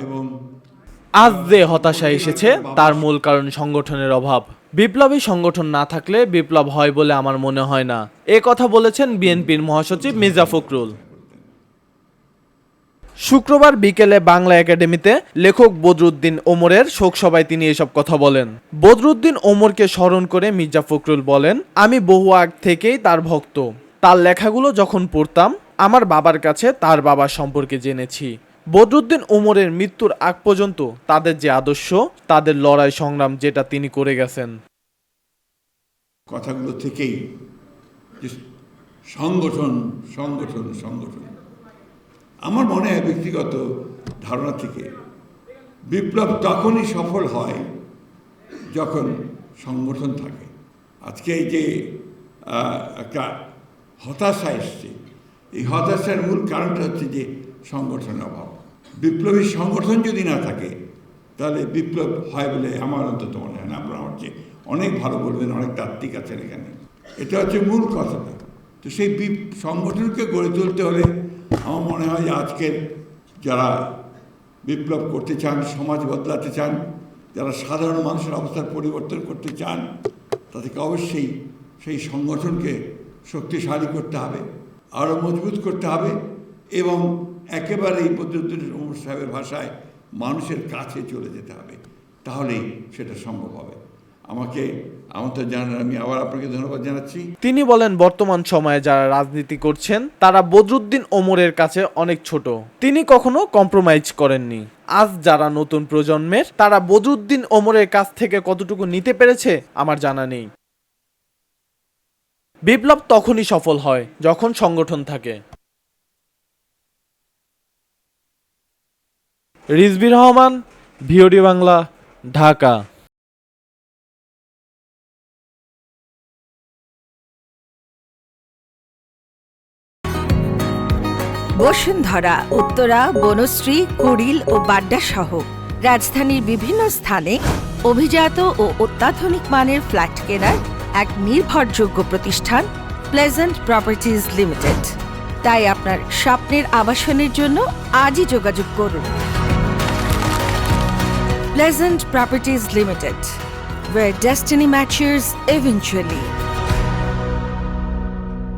এবং আজ যে হতাশা এসেছে তার মূল কারণ সংগঠনের অভাব। বিপ্লবী সংগঠন না থাকলে বিপ্লব হয় বলে আমার মনে হয় না, এ কথা বলেছেন বিএনপির মহাসচিব মির্জা ফখরুল। শুক্রবার বিকেলে বাংলা একাডেমিতে লেখক বদরুদ্দিন ওমরের শোকসভায় তিনি এসব কথা বলেন। বদরুদ্দিন ওমরকে স্মরণ করে মির্জা ফখরুল বলেন, আমি বহু আগ থেকেই তার ভক্ত। তার লেখাগুলো যখন পড়তাম, আমার বাবার কাছে তার বাবার সম্পর্কে জেনেছি। বদরুদ্দিন ওমরের মৃত্যুর আগ পর্যন্ত তাদের যে আদর্শ, তাদের লড়াই সংগ্রাম যেটা তিনি করে গেছেন। কথাগুলো থেকেই যে সংগঠন সংগঠন সংগঠন, আমার মনে হয় ব্যক্তিগত ধারণা থেকে বিপ্লব তখনই সফল হয় যখন সংগঠন থাকে। আজকে এই যে একটা হতাশা এসছে, এই হতাশার মূল কারণটা হচ্ছে যে সংগঠনের অভাব। বিপ্লবী সংগঠন যদি না থাকে তাহলে বিপ্লব হয় বলে আমার অন্তত মনে হয় না। আপনারা আমার চেয়ে অনেক ভালো বলবেন, অনেক তাত্ত্বিক আছেন এখানে। এটা হচ্ছে মূল কথাটা। তো সেই সংগঠনকে গড়ে তুলতে হলে আমার মনে হয় যে আজকের যারা বিপ্লব করতে চান, সমাজ বদলাতে চান, যারা সাধারণ মানুষের অবস্থার পরিবর্তন করতে চান, তাদেরকে অবশ্যই সেই সংগঠনকে শক্তিশালী করতে হবে, আরও মজবুত করতে হবে এবং একেবারেই বদরুদ্দিন ওমর সাহেবের ভাষায় মানুষের কাছে চলে যেতে হবে। তাহলেই সেটা সম্ভব হবে। আমাকে আমন্ত্রণ জানানোর আমি আবার আপনাকে ধন্যবাদ জানাচ্ছি। তিনি বলেন, বর্তমান সময়ে যারা রাজনীতি করছেন তারা বদরুদ্দিন ওমরের কাছে অনেক ছোট। তিনি কখনো কম্প্রোমাইজ করেননি। আজ যারা নতুন প্রজন্মের, তারা বদরুদ্দিন ওমরের কাছ থেকে কতটুকু নিতে পেরেছে আমার জানা নেই। বিপ্লব তখনই সফল হয় যখন সংগঠন থাকে। রিজভী রহমান, ভিওডি বাংলা, ঢাকা। বসুন্ধরা, উত্তরা, বনশ্রী, কুড়িল ও বাড্ডা সহ রাজধানীর বিভিন্ন স্থানে অভিজাত ও অত্যাধুনিক মানের ফ্ল্যাট কেনার এক নির্ভরযোগ্য প্রতিষ্ঠান প্লেজেন্ট প্রপার্টিজ লিমিটেড। তাই আপনার স্বপ্নের আবাসনের জন্য আজই যোগাযোগ করুন। Pleasant properties limited, where destiny matches eventually.